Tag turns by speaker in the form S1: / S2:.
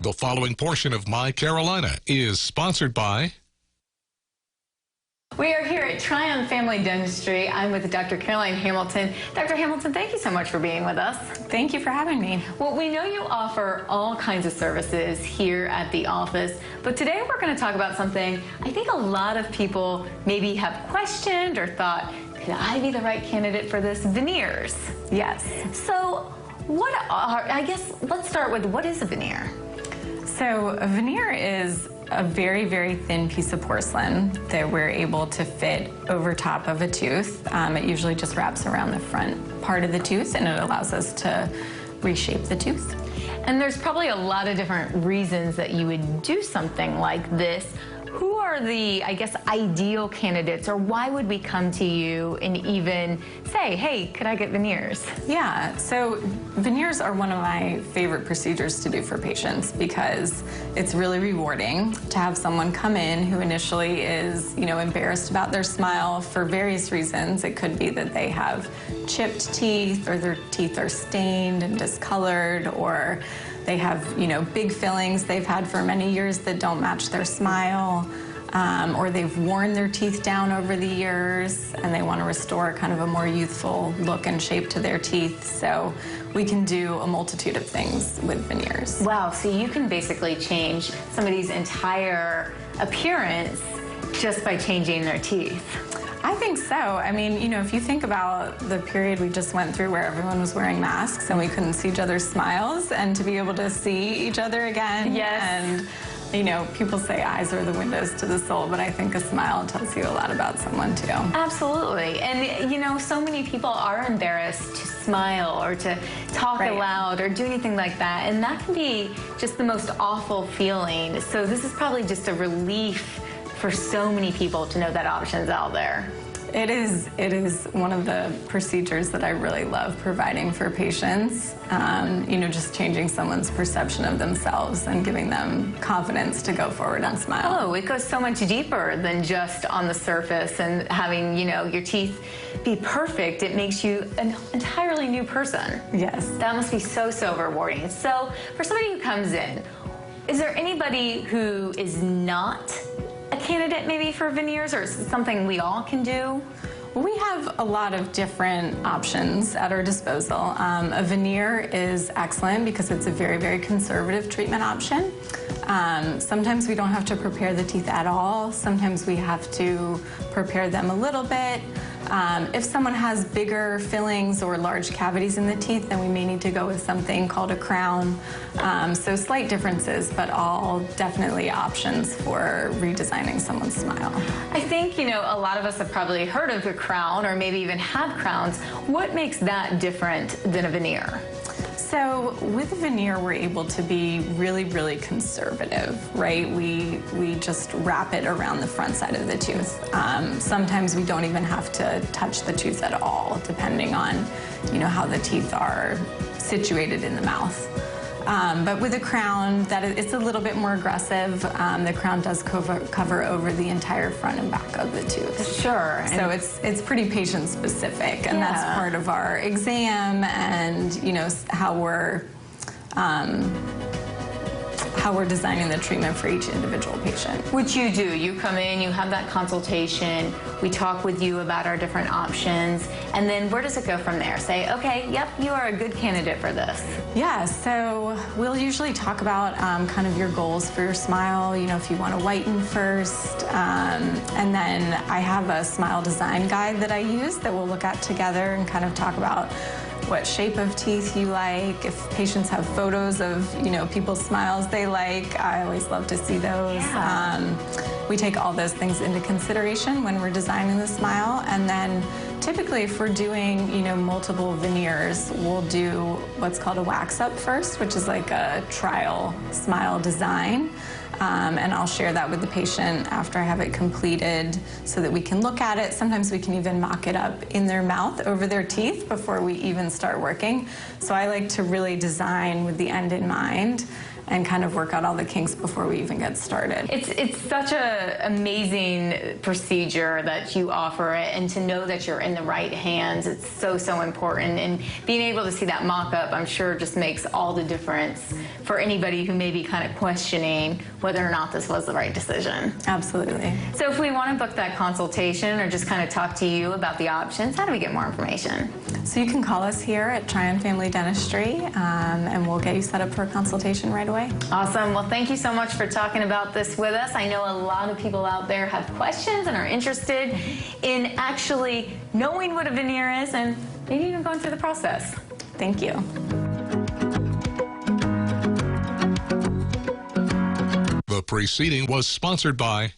S1: The following portion of My Carolina is sponsored by...
S2: We are here at Tryon Family Dentistry. I'm with Dr. Caroline Hamilton. Dr. Hamilton, thank you so much for being with us.
S3: Thank you for having me.
S2: Well, we know you offer all kinds of services here at the office, but today we're going to talk about something I think a lot of people maybe have questioned or thought, could I be the right candidate for this? Veneers.
S3: Yes.
S2: So I guess let's start with, what is a veneer?
S3: So a veneer is a very, very thin piece of porcelain that we're able to fit over top of a tooth. It usually just wraps around the front part of the tooth, and it allows us to reshape the tooth.
S2: And there's probably a lot of different reasons that you would do something like this. Who are the, I guess, ideal candidates, or why would we come to you and even say, hey, could I get veneers?
S3: Yeah, so veneers are one of my favorite procedures to do for patients because it's really rewarding to have someone come in who initially is, embarrassed about their smile for various reasons. It could be that they have chipped teeth, or their teeth are stained and discolored, or they have, big fillings they've had for many years that don't match their smile, or they've worn their teeth down over the years and they want to restore kind of a more youthful look and shape to their teeth. So we can do a multitude of things with veneers.
S2: Wow, so you can basically change somebody's entire appearance just by changing their teeth.
S3: I think so. I mean, if you think about the period we just went through where everyone was wearing masks and we couldn't see each other's smiles, and to be able to see each other again.
S2: Yes.
S3: And, people say eyes are the windows to the soul, but I think a smile tells you a lot about someone too.
S2: Absolutely. And, so many people are embarrassed to smile or to talk aloud or do anything like that. And that can be just the most awful feeling. So this is probably just a relief for so many people to know that option's out there.
S3: It is one of the procedures that I really love providing for patients. Just changing someone's perception of themselves and giving them confidence to go forward and smile.
S2: Oh, it goes so much deeper than just on the surface and having, your teeth be perfect. It makes you an entirely new person.
S3: Yes.
S2: That must be so, so rewarding. So for somebody who comes in, is there anybody who is not a candidate maybe for veneers, or is it something we all can do?
S3: Well, we have a lot of different options at our disposal. A veneer is excellent because it's a very, very conservative treatment option. Sometimes we don't have to prepare the teeth at all. Sometimes we have to prepare them a little bit. If someone has bigger fillings or large cavities in the teeth, then we may need to go with something called a crown. So slight differences, but all definitely options for redesigning someone's smile.
S2: I think, a lot of us have probably heard of a crown or maybe even had crowns. What makes that different than a veneer?
S3: So with a veneer, we're able to be really, really conservative, right? We just wrap it around the front side of the tooth. Sometimes we don't even have to touch the tooth at all, depending on, how the teeth are situated in the mouth. But with a crown, it's a little bit more aggressive. The crown does cover over the entire front and back of the tooth.
S2: Sure.
S3: So it's pretty patient specific, and that's part of our exam and how we're designing the treatment for each individual patient.
S2: Which you do. You come in, you have that consultation, we talk with you about our different options, and then where does it go from there? Say, okay, yep, you are a good candidate for this.
S3: Yeah, so we'll usually talk about kind of your goals for your smile, if you want to whiten first, and then I have a smile design guide that I use that we'll look at together and kind of talk about what shape of teeth you like. If patients have photos of, people's smiles they like, I always love to see those.
S2: Yeah.
S3: We take all those things into consideration when we're designing the smile. And then typically if we're doing, multiple veneers, we'll do what's called a wax up first, which is like a trial smile design. And I'll share that with the patient after I have it completed so that we can look at it. Sometimes we can even mock it up in their mouth over their teeth before we even start working. So I like to really design with the end in mind. and kind of work out all the kinks before we even get started.
S2: It's such an amazing procedure that you offer it, and to know that you're in the right hands, it's so important. And being able to see that mock-up, I'm sure, just makes all the difference for anybody who may be kind of questioning whether or not this was the right decision.
S3: Absolutely.
S2: So if we want to book that consultation or just kind of talk to you about the options, how do we get more information?
S3: So you can call us here at Tryon Family Dentistry, and we'll get you set up for a consultation right away.
S2: Awesome. Well, thank you so much for talking about this with us. I know a lot of people out there have questions and are interested in actually knowing what a veneer is and maybe even going through the process.
S3: Thank you.
S1: The proceeding was sponsored by